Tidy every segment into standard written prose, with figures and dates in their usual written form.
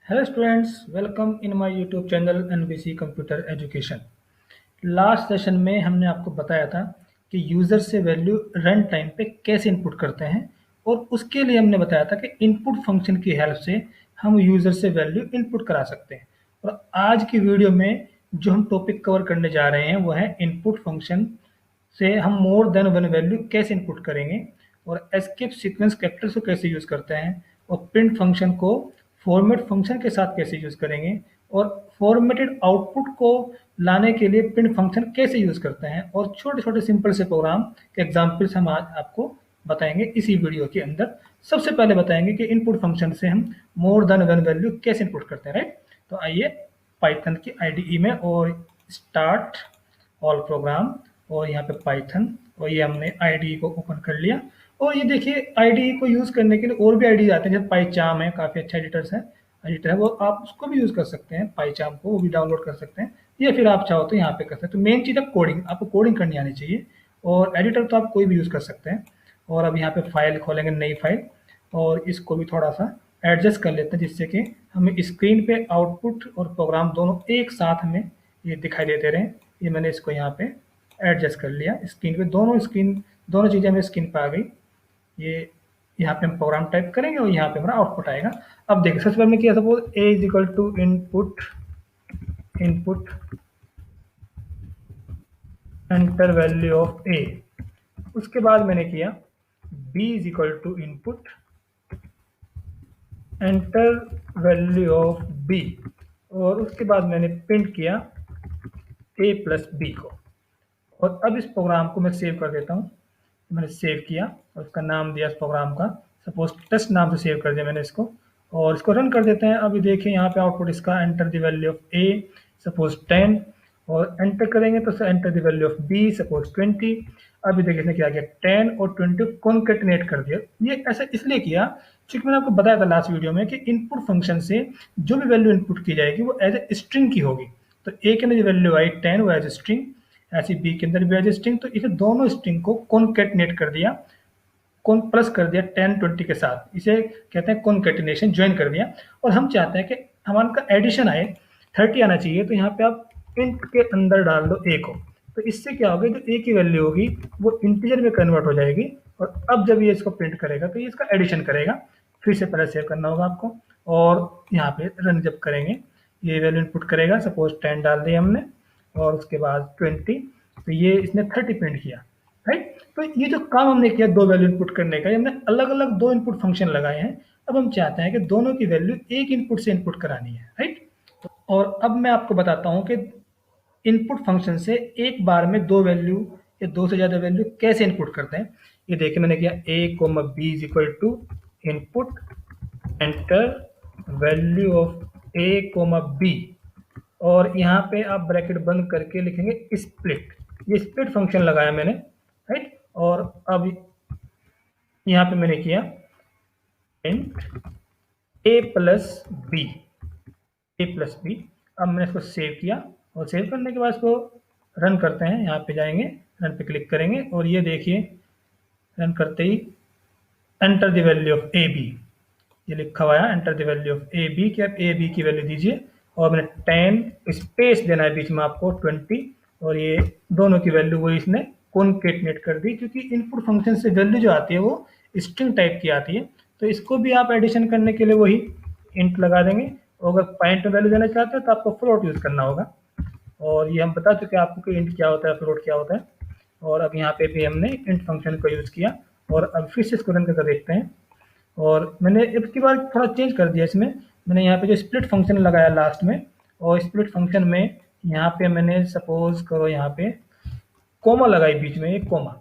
Hello students, welcome in my YouTube channel NBC Computer Education। Last session में हमने आपको बताया था कि यूज़र से वैल्यू रन टाइम पे कैसे इनपुट करते हैं और उसके लिए हमने बताया था कि इनपुट फंक्शन की हेल्प से हम यूज़र से वैल्यू इनपुट करा सकते हैं। और आज की वीडियो में जो हम टॉपिक कवर करने जा रहे हैं वो है इनपुट फंक्शन से हम मोर देन वन वैल्यू कैसे इनपुट करेंगे और एस्केप सीक्वेंस कैरेक्टर्स को कैसे यूज़ करते हैं और प्रिंट फंक्शन को फॉर्मेट फंक्शन के साथ कैसे यूज़ करेंगे और फॉर्मेटेड आउटपुट को लाने के लिए प्रिंट फंक्शन कैसे यूज़ करते हैं और छोटे-छोटे सिंपल से प्रोग्राम के एग्जांपल्स हम आज आपको बताएंगे इसी वीडियो के अंदर। सबसे पहले बताएंगे कि इनपुट फंक्शन से हम मोर देन वन वैल्यू कैसे इनपुट करते हैं, राइट। तो आइए पाइथन की आईडीई में और स्टार्ट ऑल प्रोग्राम और यहाँ पे पाइथन और ये हमने आईडीई को ओपन कर लिया। और ये देखिए आईडीई को यूज़ करने के लिए और भी आईडी आते हैं, जैसे पाईचार्म है, काफ़ी अच्छा एडिटर है वो आप उसको भी यूज़ कर सकते हैं, पाईचार्म को वो भी डाउनलोड कर सकते हैं या फिर आप चाहो तो यहाँ पे कर सकते हैं। तो मेन चीज़ है कोडिंग, आपको कोडिंग करनी आनी चाहिए और एडिटर तो आप कोई भी यूज़ कर सकते हैं। और अब यहाँ पे फाइल खोलेंगे, नई फाइल, और इसको भी थोड़ा सा एडजस्ट कर लेते हैं जिससे कि हमें स्क्रीन पे आउटपुट और प्रोग्राम दोनों एक साथ हमें ये दिखाई देते रहें। ये मैंने इसको यहाँ पे एडजस्ट कर लिया, स्क्रीन पे दोनों चीज़ें हमें स्क्रीन पे आ गई। ये यहाँ पे हम प्रोग्राम टाइप करेंगे और यहाँ पे हमारा आउटपुट आएगा। अब देखिए सबसे पहले मैं किया, suppose A is equal to input input enter value of A. उसके बाद मैंने किया B is equal to input enter value of B और उसके बाद मैंने प्रिंट किया ए प्लस बी को। और अब इस प्रोग्राम को मैं सेव कर देता हूँ। मैंने सेव किया और उसका नाम दिया इस प्रोग्राम का, सपोज टेस्ट नाम से सेव कर दिया मैंने इसको और इसको रन कर देते हैं। अभी देखिए यहाँ पे आउटपुट इसका enter the value of A suppose 10 और एंटर करेंगे तो enter the value of B suppose 20। अभी देखिए इसने क्या किया, 10 और 20 कॉन्केटिनेट कर दिया। ये ऐसा इसलिए किया क्योंकि मैंने आपको बताया था लास्ट वीडियो में कि इनपुट फंक्शन से जो भी वैल्यू इनपुट की जाएगी वो एज ए स्ट्रिंग की होगी। तो ए के अंदर जो वैल्यू आई 10 वो एज ए स्ट्रिंग, ऐसी बी के अंदर भी एज ए स्ट्रिंग। तो इसे दोनों स्ट्रिंग को कॉन्केटिनेट कर दिया, कौन प्लस कर दिया 10 20 के साथ, इसे कहते हैं कॉन्केटिनेशन, ज्वाइन कर दिया। और हम चाहते हैं कि हमारा का एडिशन आए, 30 आना चाहिए। तो यहाँ पे आप इंट के अंदर डाल दो ए को, तो इससे क्या होगा, जो ए की वैल्यू होगी वो इंटीजर में कन्वर्ट हो जाएगी। और अब जब ये इसको प्रिंट करेगा तो ये इसका एडिशन करेगा। फिर से पहले सेव करना होगा आपको और यहाँ पे रन जब करेंगे ये वैल्यू इनपुट करेगा, सपोज 10 डाल दी हमने और उसके बाद 20, तो ये इसने 30 प्रिंट किया, राइट। तो ये जो काम हमने किया दो वैल्यू इनपुट करने का, ये हमने अलग अलग दो इनपुट फंक्शन लगाए हैं। अब हम चाहते हैं कि दोनों की वैल्यू एक इनपुट से इनपुट करानी है, राइट। और अब मैं आपको बताता हूं कि इनपुट फंक्शन से एक बार में दो वैल्यू या दो से ज़्यादा वैल्यू कैसे इनपुट करते हैं। ये देखिए मैंने किया A comma B is equal to input enter value of A comma B और यहाँ पे आप ब्रैकेट बंद करके लिखेंगे स्प्लिट। ये स्प्लिट फंक्शन लगाया मैंने, राइट। और अब यहाँ पे मैंने किया इंट ए प्लस बी, ए प्लस बी। अब मैंने इसको सेव किया और सेव करने के बाद इसको रन करते हैं। यहाँ पे जाएंगे, रन पे क्लिक करेंगे और ये देखिए रन करते ही enter the value of A B, ये लिखा हुआ है enter the value of A B, कि आप ए बी की वैल्यू दीजिए। और मैंने 10 स्पेस देना है बीच में आपको 20 और ये दोनों की वैल्यू वो इसने कॉन्केटिनेट कर दी, क्योंकि इनपुट फंक्शन से वैल्यू जो आती है वो स्ट्रिंग टाइप की आती है। तो इसको भी आप एडिशन करने के लिए वही इंट लगा देंगे और अगर पॉइंट में वैल्यू देना चाहते हैं तो आपको फ्लोट यूज़ करना होगा। और ये हम बता चुके हैं आपको कि इंट क्या होता है, फ्लोट क्या होता है। और अब यहाँ पे भी हमने इंट फंक्शन को यूज़ किया और अब फिर से इसको रन करके देखते हैं। और मैंने इसके बाद थोड़ा चेंज कर दिया इसमें, मैंने यहाँ पे जो स्प्लिट फंक्शन लगाया लास्ट में, और स्प्लिट फंक्शन में यहाँ पे मैंने सपोज करो यहाँ पे कोमा लगाई बीच में, एक कोमा,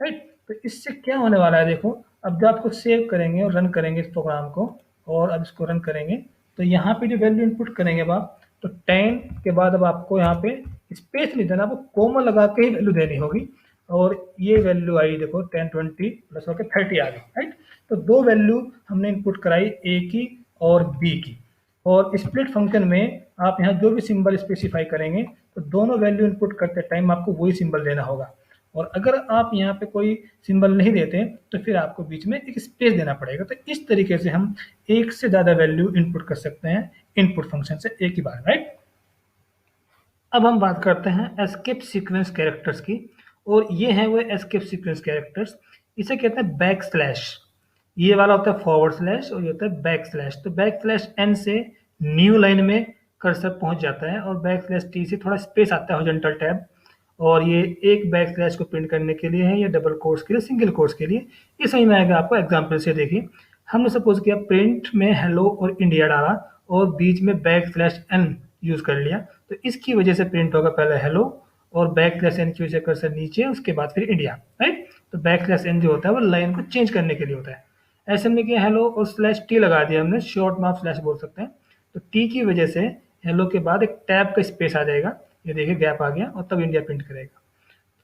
राइट। तो इससे क्या होने वाला है देखो, अब जब आपको सेव करेंगे और रन करेंगे इस प्रोग्राम को और अब इसको रन करेंगे तो यहाँ पे जो वैल्यू इनपुट करेंगे अब आप, तो 10 के बाद अब आपको यहाँ पे स्पेस नहीं देना, आपको कोमा लगा के ही वैल्यू देनी होगी। और ये वैल्यू आई देखो 10 20 प्लस होकर 30 आ गई, राइट। तो दो वैल्यू हमने इनपुट कराई, ए की और बी की। और स्प्लिट फंक्शन में आप यहाँ जो भी सिंबल स्पेसिफाई करेंगे तो दोनों वैल्यू इनपुट करते टाइम आपको वही सिंबल देना होगा। और अगर आप यहाँ पे कोई सिंबल नहीं देते तो फिर आपको बीच में एक स्पेस देना पड़ेगा। तो इस तरीके से हम एक से ज़्यादा वैल्यू इनपुट कर सकते हैं इनपुट फंक्शन से एक ही बार, राइट। अब हम बात करते हैं एस्केप सीक्वेंस कैरेक्टर्स की, और ये हैं वो एस्केप सीक्वेंस कैरेक्टर्स। इसे कहते हैं बैक स्लैश। ये वाला होता है फॉरवर्ड स्लैश और ये होता है बैक स्लैश। तो बैक स्लैश एन से न्यू लाइन में कर्सर पहुंच जाता है और बैक स्लैश टी से थोड़ा स्पेस आता है हॉरिजॉन्टल टैब, और ये एक बैक स्लैश को प्रिंट करने के लिए है, या डबल कोट्स के लिए, सिंगल कोट्स के लिए। ये सही में आएगा आपको एग्जाम्पल से। देखिए हमने सपोज किया प्रिंट में हेलो और इंडिया डाला और बीच में बैक स्लैश एन यूज कर लिया, तो इसकी वजह से प्रिंट होगा पहले हेलो और बैक स्लैश एन की वजह से कर्सर नीचे, उसके बाद फिर इंडिया, राइट। तो बैक स्लैश एन जो होता है वो लाइन को चेंज करने के लिए होता है। ऐसे हमने किया हेलो और स्लैश टी लगा दिया हमने, शॉर्ट में आप स्लैश बोल सकते हैं। तो टी की वजह से हेलो के बाद एक टैब का स्पेस आ जाएगा, ये देखिए गैप आ गया, और तब इंडिया प्रिंट करेगा।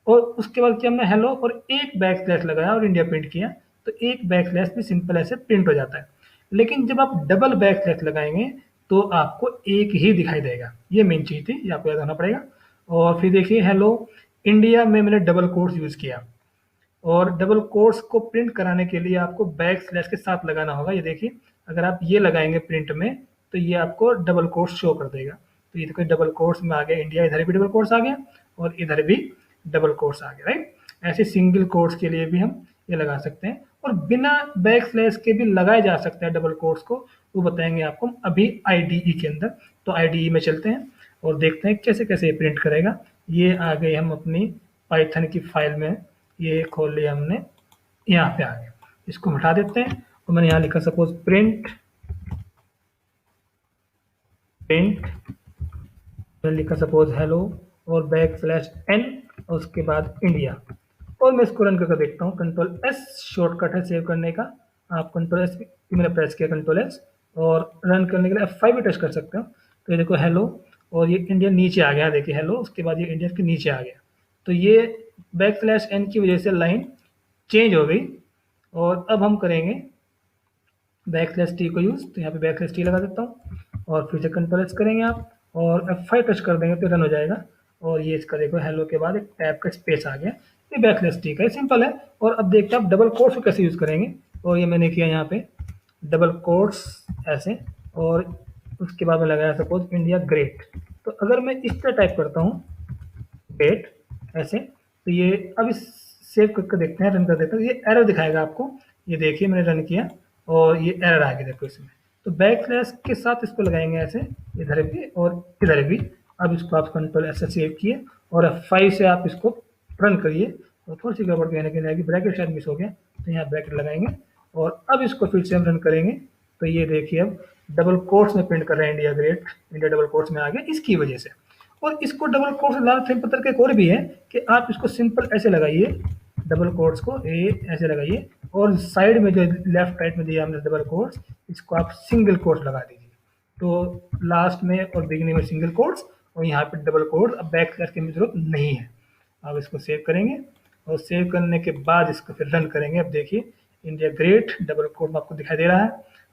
और उसके बाद किया हमने हेलो और एक बैक स्लैश लगाया और इंडिया प्रिंट किया, तो एक बैक स्लैश भी सिंपल ऐसे प्रिंट हो जाता है। लेकिन जब आप डबल बैक स्लैश लगाएंगे तो आपको एक ही दिखाई देगा, ये मेन चीज़ थी, ये आपको याद रखना पड़ेगा। और फिर देखिए हेलो इंडिया में मैंने डबल कोट्स यूज़ किया, और डबल कोट्स को प्रिंट कराने के लिए आपको बैक स्लैश के साथ लगाना होगा। ये देखिए अगर आप ये लगाएंगे प्रिंट में तो ये आपको डबल कोट्स शो कर देगा। तो ये देखो डबल कोट्स में आ गया इंडिया, इधर भी डबल कोट्स आ गया और इधर भी डबल कोट्स आ गया, राइट। ऐसे सिंगल कोट्स के लिए भी हम ये लगा सकते हैं, और बिना बैक स्लैश के भी लगाए जा सकते हैं डबल कोट्स को, वो बताएंगे आपको अभी आईडीई के अंदर। तो आईडीई में चलते हैं और देखते हैं कैसे कैसे ये प्रिंट करेगा। ये आ गए हम अपनी पाइथन की फाइल में, ये खोल लिया हमने, यहाँ पे आ गया। इसको हटा देते हैं और मैंने यहाँ लिखा सपोज प्रिंट प्रिंट मैंने लिखा सपोज हेलो और बैक स्लैश एन और उसके बाद इंडिया, और मैं इसको रन करके देखता हूँ। कंट्रोल एस शॉर्टकट है सेव करने का, आप कंट्रोल एस मैंने प्रेस किया, कंट्रोल एस, और रन करने के लिए F5 भी टच कर सकते हो। तो ये देखो हेलो और ये इंडिया नीचे आ गया, देखिए हेलो, उसके बाद ये इंडिया के नीचे आ गया। तो ये बैक स्लैश एन की वजह से लाइन चेंज हो गई। और अब हम करेंगे बैक स्लैश टी को यूज़, तो यहाँ पे बैक स्लैश टी लगा देता हूँ और फिर से कंट्रोल एस करेंगे आप और F5 टच कर देंगे तो रन हो जाएगा। और ये इसका देखो हेलो के बाद एक टैब का स्पेस आ गया, ये बैक स्लैश टी का, सिंपल है। और अब देखते हैं आप डबल कोट्स को कैसे यूज़ करेंगे। और ये मैंने किया यहाँ पे डबल कोट्स ऐसे, और उसके बाद में लगाया सपोज इंडिया ग्रेट। तो अगर मैं इस तरह टाइप करता हूँ ग्रेट ऐसे, तो ये अब इस सेव करके देखते हैं, रन कर देते हैं, ये एरर दिखाएगा आपको। ये देखिए मैंने रन किया और ये एरर आ गया देखो इसमें। तो बैक स्लैश के साथ इसको लगाएंगे ऐसे, इधर भी और इधर भी। अब इसको आप कंट्रोल ऐसे सेव किए और F5 से आप इसको रन करिए, और थोड़ी सी गड़बड़ कहने के लिए ब्रैकेट शायद मिस हो गया, तो यहाँ ब्रैकेट लगाएंगे और अब इसको फिर से हम रन करेंगे। तो ये देखिए अब डबल कोट्स में प्रिंट कर रहे हैं India great, India double quotes में आ गया इसकी वजह से। और इसको डबल कोट्स लाल थीम पत्थर के एक और भी है कि आप इसको सिंपल ऐसे लगाइए, डबल कोट्स को ऐसे लगाइए, और साइड में जो लेफ्ट राइट में दिया हमने डबल कोट्स, इसको आप सिंगल कोट्स लगा दीजिए। तो लास्ट में और बिगिनिंग में सिंगल कोट्स और यहाँ पे डबल कोट्स। अब बैक स्लैश की जरूरत नहीं है। अब इसको सेव करेंगे और सेव करने के बाद इसको फिर रन करेंगे। अब देखिए इंडिया ग्रेट डबल कोट में आपको दिखाई दे रहा है।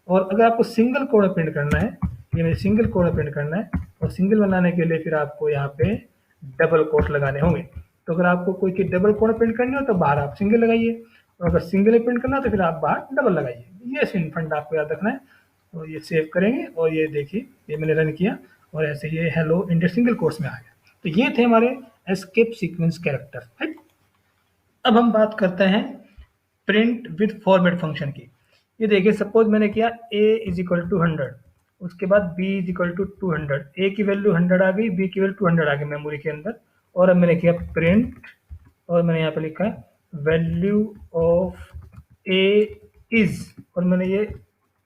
और अगर आपको सिंगल कोड में प्रिंट करना है, ये मेरे सिंगल कोड में प्रिंट करना है, और सिंगल बनाने के लिए फिर आपको यहाँ पे डबल कोट लगाने होंगे। तो अगर आपको कोई की डबल कोड प्रिंट करनी हो तो बाहर आप सिंगल लगाइए, और अगर सिंगल में प्रिंट करना है तो फिर आप बाहर डबल लगाइए। ये सिंपल फंड आपको याद रखना है। और ये सेव करेंगे और ये देखिए ये मैंने रन किया और ऐसे ये हेलो इंडिया सिंगल कोट्स में आ गया। तो ये थे हमारे एस्केप सीक्वेंस कैरेक्टर, राइट। अब हम बात करते हैं प्रिंट विद फॉर्मेट फंक्शन की। ये देखिए सपोज मैंने किया a इज इक्वल टू 100, उसके बाद b is equal to 200, a की वैल्यू 100 आ गई, b की वैल्यू 200 आ गई मेमोरी के अंदर। और अब मैंने किया प्रिंट, और मैंने यहाँ पे लिखा है वैल्यू ऑफ a इज, और मैंने ये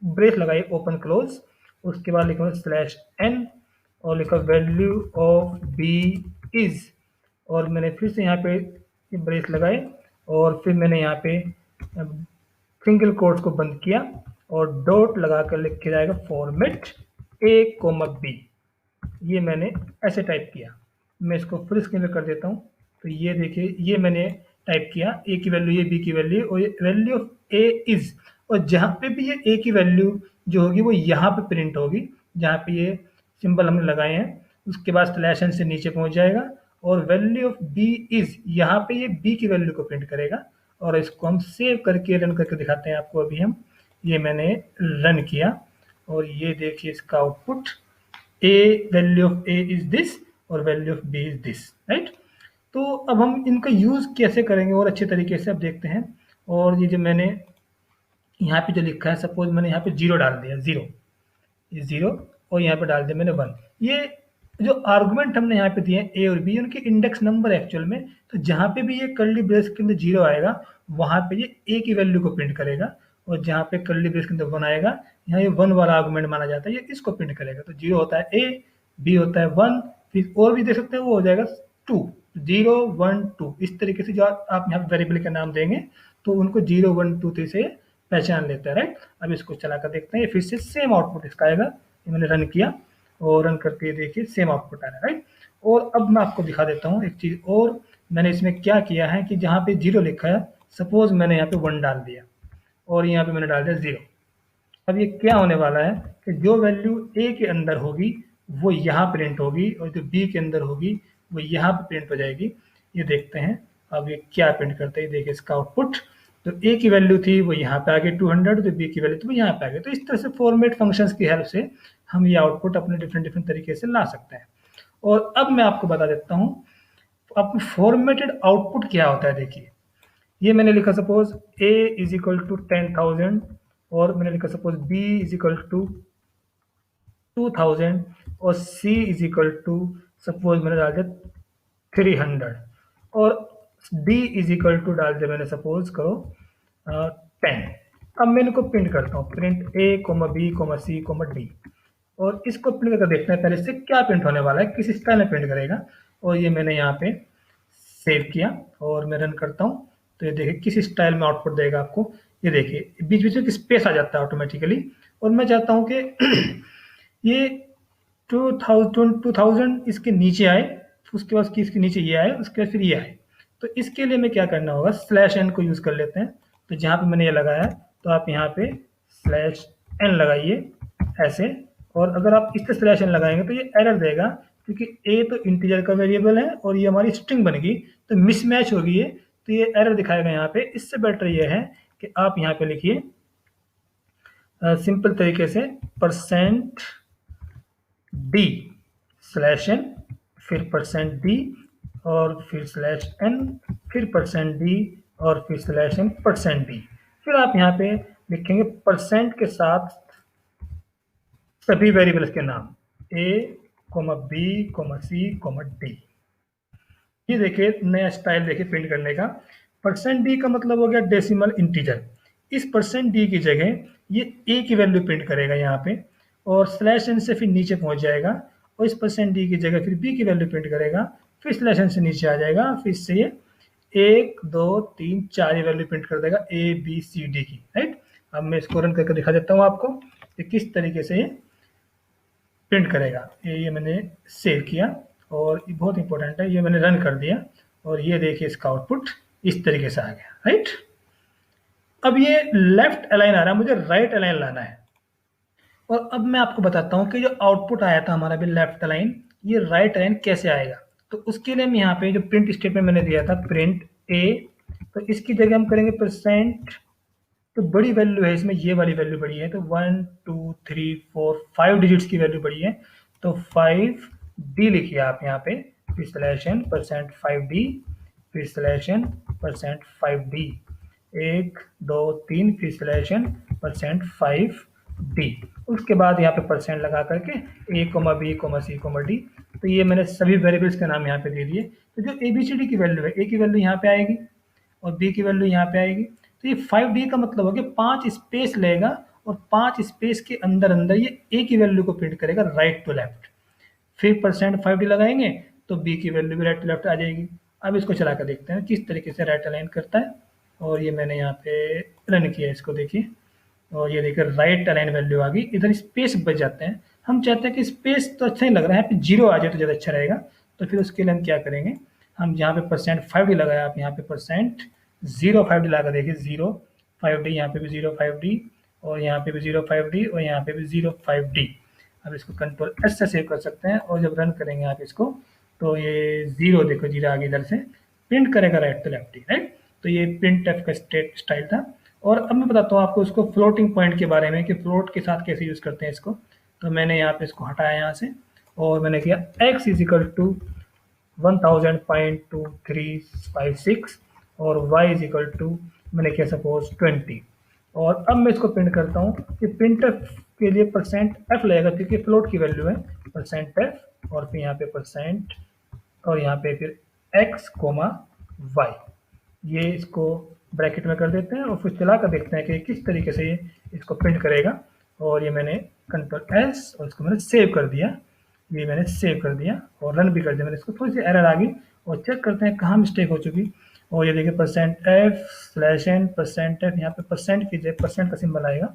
ब्रेस लगाई ओपन क्लोज, उसके बाद लिखा स्लैश n और लिखा वैल्यू ऑफ b इज, और मैंने फिर से यहाँ पे ब्रेस लगाए और फिर मैंने यहाँ पे सिंगल कोट्स को बंद किया और डॉट लगा कर लिख के जाएगा फॉर्मेट a कोमा b। ये मैंने ऐसे टाइप किया। मैं इसको फुल स्क्रीन पे कर देता हूँ। तो ये देखिए ये मैंने टाइप किया a की वैल्यू, ये b की वैल्यू और ये वैल्यू ऑफ a इज, और जहाँ पे भी ये a की वैल्यू जो होगी वो यहाँ पे प्रिंट होगी जहाँ पे ये सिंबल हमने लगाए हैं। उसके बाद स्लैश एन से नीचे पहुँच जाएगा और वैल्यू ऑफ बी इज, यहाँ पे ये बी की वैल्यू को प्रिंट करेगा। और इसको हम सेव करके रन करके दिखाते हैं आपको। अभी हम ये मैंने रन किया और ये देखिए इसका output, A value of A is this और value of B is this, right. तो अब हम इनका यूज़ कैसे करेंगे और अच्छे तरीके से अब देखते हैं। और ये जो मैंने यहाँ पे जो लिखा है, सपोज मैंने यहाँ पे जीरो डाल दिया, जीरो, ये जीरो, और यहाँ पे डाल दिया मैंने वन। ये जो आर्गुमेंट हमने यहाँ पे दिए हैं ए और बी, उनके इंडेक्स नंबर एक्चुअल में, तो जहाँ पे भी ये कर्ली ब्रेस के अंदर जीरो आएगा वहाँ पे ये ए की वैल्यू को प्रिंट करेगा, और जहाँ पे कर्ली ब्रेस के अंदर वन आएगा यहाँ ये वन वाला आर्गुमेंट माना जाता है, ये इसको प्रिंट करेगा। तो जीरो होता है ए, बी होता है वन, फिर और भी देख सकते हैं वो हो जाएगा टू, जीरो वन टू। इस तरीके से जो आप यहाँ वेरिएबल का नाम देंगे तो उनको जीरो वन टू थ्री से पहचान लेता है, राइट। अब इसको चलाकर देखते हैं, फिर से सेम आउटपुट इसका आएगा। ये मैंने रन किया और रन करके देखिए सेम आउटपुट आ रहा है, राइट। और अब मैं आपको दिखा देता हूँ एक चीज़ और। मैंने इसमें क्या किया है कि जहाँ पे जीरो लिखा है, सपोज मैंने यहाँ पे वन डाल दिया और यहाँ पे मैंने डाल दिया जीरो। अब ये क्या होने वाला है कि जो वैल्यू ए के अंदर होगी वो यहाँ प्रिंट होगी, और जो बी के अंदर होगी वो यहाँ पे प्रिंट हो जाएगी। ये देखते हैं अब ये क्या प्रिंट करते हैं। देखिए इसका आउटपुट, जो ए की वैल्यू थी वो यहाँ पे आ गई 200, जो बी की वैल्यू थी वो यहाँ पे आ गई। तो इस तरह से फॉर्मेट फंक्शंस की हेल्प से हम ये आउटपुट अपने डिफरेंट डिफरेंट तरीके से ला सकते हैं। और अब मैं आपको बता देता हूँ अब फॉर्मेटेड आउटपुट क्या होता है। देखिए ये मैंने लिखा suppose A is equal to 10,000, और मैंने लिखा suppose B is equal to 2000, और C is equal to suppose मैंने डाल दिया 300, और डी इज इक्वल टू डाल दिया मैंने सपोज करो 10। अब मैं इनको प्रिंट करता हूँ, print A comma B comma C comma D, और इसको प्रिंट करके देखते हैं पहले से क्या प्रिंट होने वाला है, किस स्टाइल में प्रिंट करेगा। और ये मैंने यहाँ पे सेव किया और मैं रन करता हूँ, तो ये देखिए किस स्टाइल में आउटपुट देगा आपको। ये देखिए बीच बीच में स्पेस आ जाता है ऑटोमेटिकली, और मैं चाहता हूँ कि ये 2000 इसके नीचे आए, उसके बाद इसके नीचे ये आए, उसके बाद फिर ये आए। तो इसके लिए मैं क्या करना होगा, स्लैश एन को यूज़ कर लेते हैं। तो जहाँ पे मैंने ये लगाया तो आप यहाँ पे स्लैश एन लगाइए ऐसे, और अगर आप इस पर स्लैश एन लगाएंगे तो ये एरर देगा, क्योंकि ए तो इंटीजर का वेरिएबल है और ये हमारी स्ट्रिंग बन गई, तो मिसमैच होगी ये, तो ये एरर दिखाएगा यहाँ पे। इससे बेटर ये है कि आप यहाँ पे लिखिए सिंपल तरीके से परसेंट डी स्लैश एन, फिर परसेंट डी, और फिर स्लैश एन, फिर परसेंट डी, और फिर स्लैश एन परसेंट डी। फिर आप यहाँ पे लिखेंगे परसेंट के साथ सभी वेरिएबल्स के नाम, A comma B comma C comma D. ये देखिए नया स्टाइल देखिए प्रिंट करने का। परसेंट डी का मतलब हो गया डेसिमल इंटीजर। इस परसेंट डी की जगह ये ए की वैल्यू प्रिंट करेगा यहाँ पे, और स्लैश एन से फिर नीचे पहुंच जाएगा, और इस परसेंट डी की जगह फिर बी की वैल्यू प्रिंट करेगा, फिर स्लैश एन से नीचे आ जाएगा, फिर से ये 1 2 3 4 ये वैल्यू प्रिंट कर देगा ए बी सी डी की, राइट। अब मैं इसको रन करके दिखा देता हूँ आपको कि किस तरीके से ये प्रिंट करेगा। ये मैंने सेव किया और ये बहुत इंपॉर्टेंट है, ये मैंने रन कर दिया, और ये देखिए इसका आउटपुट इस तरीके से आ गया, राइट। अब ये लेफ्ट अलाइन आ रहा है, मुझे राइट अलाइन लाना है। और अब मैं आपको बताता हूँ कि जो आउटपुट आया था हमारा भी लेफ्ट अलाइन, ये राइट अलाइन कैसे आएगा। तो उसके लिए हम यहाँ पे जो प्रिंट स्टेटमेंट मैंने दिया था प्रिंट ए, तो इसकी जगह हम करेंगे परसेंट, तो बड़ी वैल्यू है इसमें, ये वाली वैल्यू बड़ी है, तो 1 2 3 4 5 डिजिट्स की वैल्यू बड़ी है, तो 5 डी लिखिए आप यहाँ पे, फिर स्लैश एन परसेंट 5 डी, फिर स्लैश एन परसेंट 5 डी, 1 2 3 फिर स्लैश एन परसेंट 5 डी। उसके बाद यहाँ पे परसेंट लगा करके A comma B comma C comma D, तो ये मैंने सभी वेरिएबल्स के नाम यहाँ पे दे दिए। तो जो ए बी सी डी की वैल्यू है, ए की वैल्यू यहाँ पे आएगी और बी की वैल्यू यहाँ पे आएगी। तो ये 5D का मतलब हो गया 5 स्पेस लेगा, और 5 स्पेस के अंदर अंदर ये ए की वैल्यू को प्रिंट करेगा राइट टू लेफ्ट। फिर परसेंट 5D लगाएंगे तो बी की वैल्यू भी राइट टू लेफ्ट आ जाएगी। अब इसको चला कर देखते हैं किस तरीके से राइट अलाइन करता है, और ये मैंने यहाँ पे रन किया, इसको देखिए, और ये देखिए राइट अलाइन वैल्यू आ गई। इधर स्पेस बच जाते हैं, हम चाहते हैं कि स्पेस तो अच्छा नहीं लग रहा है, यहाँ पे जीरो आ जाए तो ज़्यादा अच्छा रहेगा। तो फिर उसके लिए हम क्या करेंगे, हम जहाँ पे परसेंट 5D लगाया, आप यहाँ पे परसेंट 05D लगा देखिए, 05D, यहाँ पे भी 05D, और यहाँ पे भी 05D, और यहाँ पे भी 05D। अब इसको कंट्रोल एस से सेव कर सकते हैं, और जब रन करेंगे आप इसको तो ये 0 देखो, 0 आगे इधर से प्रिंट करेगा राइट तो लेफ्ट ही, राइट। तो ये प्रिंट एफ का स्टेट स्टाइल था। और अब मैं बताता हूँ आपको इसको फ्लोटिंग पॉइंट के बारे में कि फ्लोट के साथ कैसे यूज़ करते हैं इसको। तो मैंने यहाँ पे इसको हटाया यहाँ से और मैंने किया x इज इक्वल टू 1000.2356 और y इज इक्वल टू मैंने किया सपोज 20। और अब मैं इसको प्रिंट करता हूँ कि प्रिंट एफ के लिए परसेंट एफ लगेगा क्योंकि फ्लोट की वैल्यू है परसेंट एफ और फिर यहाँ पे परसेंट और यहाँ पे फिर x कोमा वाई। ये इसको ब्रैकेट में कर देते हैं और फिर चला कर देखते हैं कि किस तरीके से ये इसको प्रिंट करेगा। और ये मैंने कंट्रोल एस और इसको मैंने सेव कर दिया, ये मैंने सेव कर दिया और रन भी कर दिया। मैंने इसको थोड़ी सी एरर आ गई और चेक करते हैं कहाँ मिस्टेक हो चुकी। और ये देखिए percent F slash N percent F, यहाँ पे परसेंट की जगह परसेंट का सिंबल आएगा।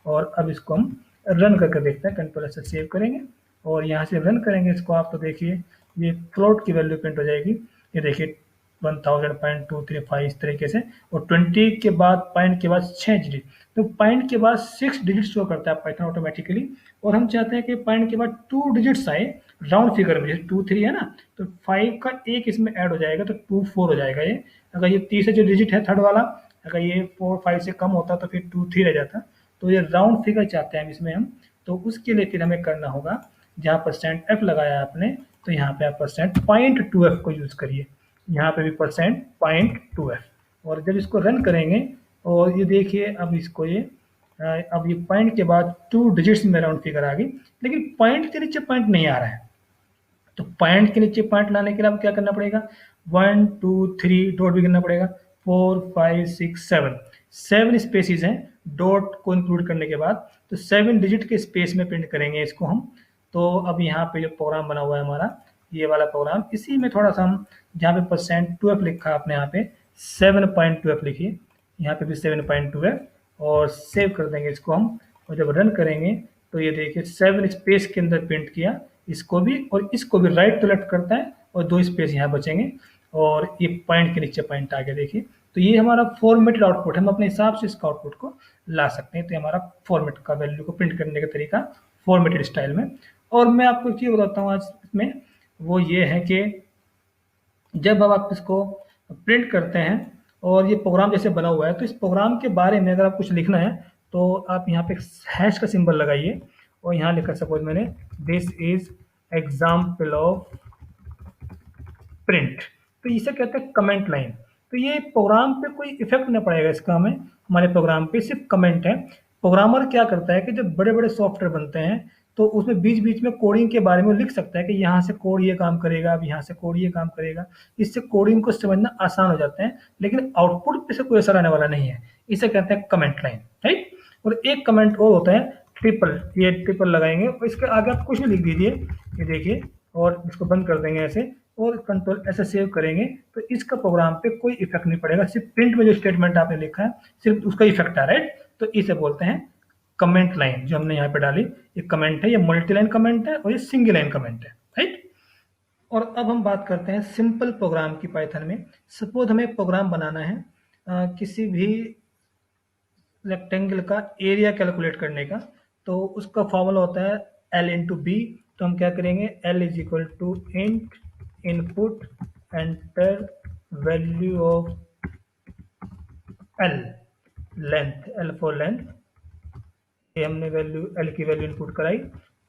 और अब इसको हम रन करके देखते हैं, कंट्रोल एस से सेव करेंगे और यहाँ से रन करेंगे इसको आप, तो देखिए ये फ्लोट की वैल्यू प्रिंट हो जाएगी। ये देखिए 1000.235 इस तरीके से। और 20 के बाद पॉइंट के बाद 6 डिजिट, तो पॉइंट के बाद 6 डिजिट शो करता है पाइथन ऑटोमेटिकली। और हम चाहते हैं कि पॉइंट के बाद 2 डिजिट्स आए राउंड फिगर में, जैसे 2 3 है ना, तो 5 का एक इसमें ऐड हो जाएगा तो 2 4 हो जाएगा ये। अगर ये तीसरा जो डिजिट है थर्ड वाला, अगर ये 4 5 से कम होता तो फिर 2 3 रह जाता। तो ये राउंड फिगर चाहते हैं इसमें हम, तो उसके लिए फिर हमें करना होगा जहाँ परसेंट एफ लगाया आपने तो यहाँ पे आप परसेंट पॉइंट टू एफ को यूज़ करिए, यहाँ पे भी परसेंट पॉइंट टू एफ। और जब इसको रन करेंगे और ये देखिए अब इसको ये अब ये पॉइंट के बाद 2 डिजिट्स में राउंड फिगर आ गई, लेकिन पॉइंट के नीचे पॉइंट नहीं आ रहा है। तो पॉइंट के नीचे पॉइंट लाने के लिए अब क्या करना पड़ेगा, 1 2 3 डॉट भी करना पड़ेगा, 4 5 6 7 7 स्पेसिस हैं डॉट को इंक्लूड करने के बाद, तो 7 डिजिट के स्पेस में प्रिंट करेंगे इसको हम। तो अब यहाँ पे जो प्रोग्राम बना हुआ है हमारा ये वाला प्रोग्राम, इसी में थोड़ा सा हम जहाँ पे परसेंट टू एफ लिखा है आपने यहाँ पे 7.2f लिखिए, यहाँ पे भी 7.2f और सेव कर देंगे इसको हम। और जब रन करेंगे तो ये देखिए 7 स्पेस के अंदर प्रिंट किया इसको भी और इसको भी, राइट टू लेफ्ट करता है और 2 स्पेस यहाँ बचेंगे और ये पॉइंट के नीचे पॉइंट आ गया देखिए। तो ये हमारा फॉर्मेटेड आउटपुट है, हम अपने हिसाब से इसका आउटपुट को ला सकते हैं। तो हमारा फॉर्मेट का वैल्यू को प्रिंट करने का तरीका फॉर्मेटेड स्टाइल में। और मैं आपको एक चीज़ बताता हूँ आज इसमें, वो ये है कि जब अब आप इसको प्रिंट करते हैं और ये प्रोग्राम जैसे बना हुआ है, तो इस प्रोग्राम के बारे में अगर आप कुछ लिखना है तो आप यहाँ पे हैश का सिंबल लगाइए और यहाँ लिखा सपोज मैंने this is example of print, तो इसे कहते हैं कमेंट लाइन। तो ये प्रोग्राम पे कोई इफेक्ट नहीं पड़ेगा इसका, हमें हमारे प्रोग्राम पे सिर्फ कमेंट है। प्रोग्रामर क्या करता है कि जब बड़े बड़े सॉफ्टवेयर बनते हैं तो उसमें बीच बीच में कोडिंग के बारे में लिख सकता है कि यहाँ से कोड ये काम करेगा, अब यहाँ से कोड ये काम करेगा, इससे कोडिंग को समझना आसान हो जाता है। लेकिन आउटपुट पे से कोई असर आने वाला नहीं है, इसे कहते हैं कमेंट लाइन, राइट। और एक कमेंट और होता है ट्रिपल, ये ट्रिपल लगाएंगे और इसके आगे आप कुछ नहीं लिख दीजिए, ये देखिए, और इसको बंद कर देंगे ऐसे और कंट्रोल ऐसे सेव करेंगे तो इसका प्रोग्राम पे कोई इफेक्ट नहीं पड़ेगा, सिर्फ प्रिंट में जो स्टेटमेंट आपने लिखा है सिर्फ उसका इफेक्ट आ रहा है। तो इसे बोलते हैं कमेंट लाइन। जो हमने यहाँ पे डाली ये कमेंट है, ये मल्टी लाइन कमेंट है और ये सिंगल लाइन कमेंट है, राइट। और अब हम बात करते हैं सिंपल प्रोग्राम की पाइथन में। सपोज हमें प्रोग्राम बनाना है किसी भी रेक्टेंगल का एरिया कैलकुलेट करने का, तो उसका फॉर्मूला होता है L इंटू बी। तो हम क्या करेंगे, L is equal to int input enter value of L length, L for length, ये हमने वैल्यू L की वैल्यू इनपुट कराई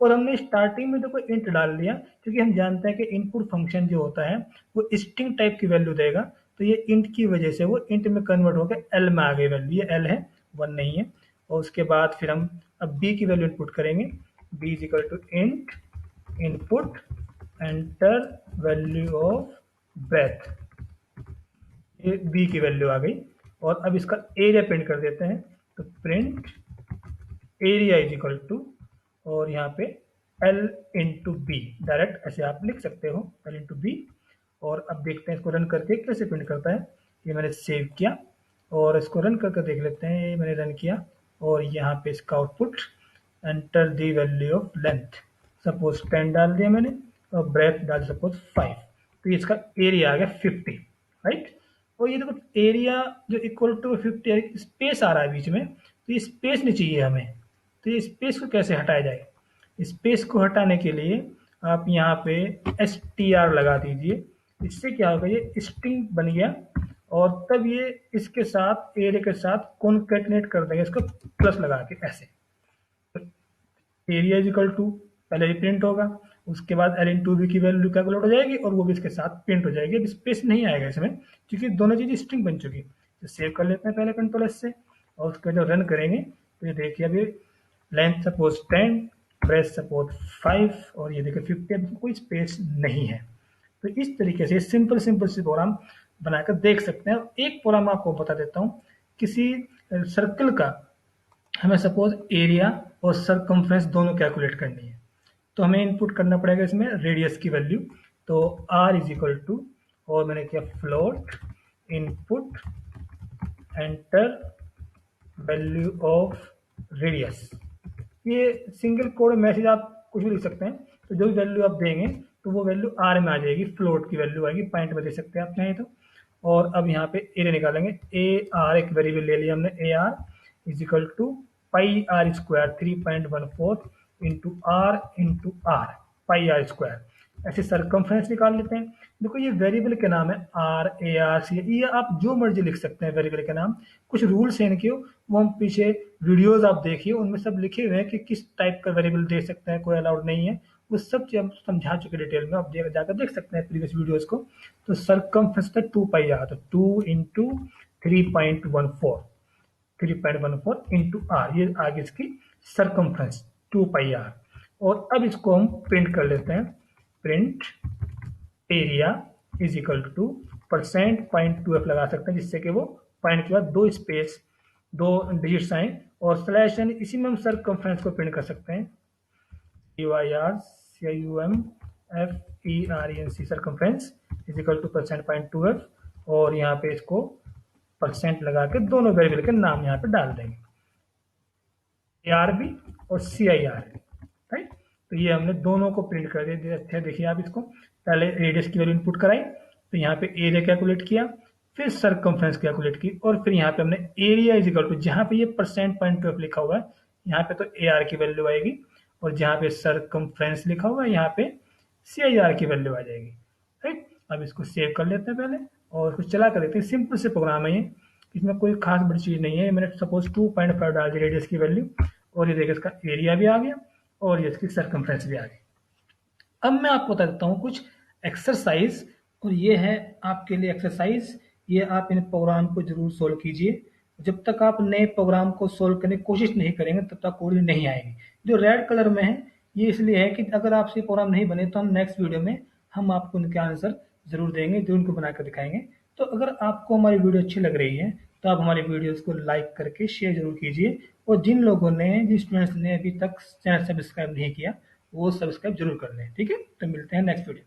और हमने स्टार्टिंग में देखो इंट डाल दिया क्योंकि हम जानते हैं कि इनपुट फंक्शन जो होता है वो स्ट्रिंग टाइप की वैल्यू देगा। तो ये इंट की वजह से वो इंट में कन्वर्ट होकर L में आ गई वैल्यू, ये L है 1 नहीं है। और उसके बाद फिर हम अब B की वैल्यू इनपुट करेंगे, B is equal to int input enter value of breadth, ये B की वैल्यू आ गई। और अब इसका एरिया प्रिंट कर देते हैं, तो print area is equal to और यहाँ पे L इंटू बी, डायरेक्ट ऐसे आप लिख सकते हो L इंटू बी। और अब देखते हैं इसको रन करके कैसे प्रिंट करता है। ये मैंने सेव किया और इसको रन करके देख लेते हैं। ये मैंने रन किया और यहाँ पे इसका output enter the value of length, suppose 10 डाल दिया मैंने और ब्रेथ डाल सपोज 5, तो ये इसका एरिया आ गया 50, राइट। और ये देखो एरिया जो इक्वल टू 50 स्पेस आ रहा है बीच में, तो ये स्पेस नहीं चाहिए हमें। तो ये स्पेस को कैसे हटाया जाए, स्पेस को हटाने के लिए आप यहाँ पे str लगा दीजिए। इससे क्या होगा, ये स्ट्रिंग बन गया और तब ये इसके साथ एरे के साथ कॉन्केटनेट कर देंगे इसको प्लस लगा के ऐसे। एरिया इज इक्वल टू पहले ही प्रिंट होगा, उसके बाद एल इन टू बी की वैल्यू कैलकुलेट हो जाएगी और वो भी इसके साथ प्रिंट हो जाएगी। अब स्पेस नहीं आएगा इसमें क्योंकि दोनों चीज़ स्ट्रिंग बन चुकी। तो सेव कर लेते हैं पहले कंट्रोल एस से और उसके बाद जब रन करेंगे तो ये देखिए अभी लेंथ सपोज 10, ब्रेथ सपोज 5 और ये देखिए 50, अभी कोई स्पेस नहीं है। तो इस तरीके से सिंपल सिंपल सी प्रोग्राम बनाकर देख सकते हैं। एक प्रोग्राम आपको बता देता हूँ, किसी सर्कल का हमें सपोज एरिया और सरकमफ्रेंस दोनों कैलकुलेट करनी है तो हमें इनपुट करना पड़ेगा इसमें रेडियस की वैल्यू। तो r इज इक्वल टू और मैंने किया float input enter value of radius. ये सिंगल कोड मैसेज आप कुछ भी लिख सकते हैं, तो जो भी वैल्यू आप देंगे तो वो वैल्यू r में आ जाएगी, फ्लोट की वैल्यू आएगी, पॉइंट में दे सकते हैं आप चाहें तो। और अब यहाँ पे एरिया निकालेंगे, ए आर एक वेरिएबल ले लिया हमने, A R is equal to pi R square 3.14 into R pi R square. ऐसे सरकमफ्रेंस निकाल लेते हैं। देखो ये वेरिएबल के नाम है आर ए आर सी, ये आप जो मर्जी लिख सकते हैं वेरिएबल के नाम। कुछ रूल्स हैं इनके, वो हम पीछे वीडियोस आप देखिए उनमें सब लिखे हुए हैं कि किस टाइप का वेरिएबल दे सकते हैं, कोई अलाउड नहीं है। वो सब चीज हम समझा चुके डिटेल में, आप जाकर देख सकते हैं प्रीवियस वीडियोस को। तो सरकमफ्रेंस था 2 पाई आर, तो 2 इंटू 3.14 इंटू आर, ये आगे इसकी सरकमफ्रेंस 2 पाई आर। और अब इसको हम प्रिंट कर लेते हैं, print area is equal to %.2f लगा सकते हैं जिससे कि वो पॉइंट के बाद दो स्पेस दो डिजिट्स आए और स्लैश एन, इसी में हम सरकमफ्रेंस को प्रिंट कर सकते हैं, CYRCUMFERENC circumference is equal to %.2f और यहाँ पे इसको परसेंट लगा के दोनों वेरिएबल के नाम यहाँ पे डाल देंगे, ARB और CIRB, राइट। तो ये हमने दोनों को प्रिंट कर दिया। अच्छा देखिए आप इसको, पहले रेडियस की वैल्यू इनपुट कराई, तो यहाँ पे एरिया कैलकुलेट किया, फिर सरकमफ्रेंस कैलकुलेट की और फिर यहाँ पे हमने एरिया इज इक्वल टू, जहाँ पे ये %.2f लिखा हुआ है यहाँ पे तो AR की वैल्यू आएगी और जहाँ पे सरकमफ्रेंस लिखा हुआ है यहाँ पे CIR की वैल्यू आ जाएगी, राइट। अब इसको सेव कर लेते हैं पहले और इसको चला कर देखते हैं। सिंपल से प्रोग्राम है ये, इसमें कोई खास बड़ी चीज़ नहीं है। मैंने सपोज 2.5 डाल दी रेडियस की वैल्यू और ये देखिए इसका एरिया भी आ गया और ये इसकी सरकमफ्रेंस भी आ गई। अब मैं आपको बता देता हूँ कुछ एक्सरसाइज, और ये है आपके लिए एक्सरसाइज। ये आप इन प्रोग्राम को जरूर सोल्व कीजिए। जब तक आप नए प्रोग्राम को सोल्व करने की कोशिश नहीं करेंगे तब तक कोडिंग नहीं आएगी। जो रेड कलर में है ये इसलिए है कि अगर आपसे प्रोग्राम नहीं बने तो हम नेक्स्ट वीडियो में हम आपको उनके आंसर जरूर देंगे, जो उनको बनाकर दिखाएंगे। तो अगर आपको हमारी वीडियो अच्छी लग रही है तो आप हमारी वीडियोस को लाइक करके शेयर जरूर कीजिए, और जिन लोगों ने, जिन स्टूडेंट्स ने अभी तक चैनल सब्सक्राइब नहीं किया वो सब्सक्राइब जरूर कर लें, ठीक है। तो मिलते हैं नेक्स्ट वीडियो।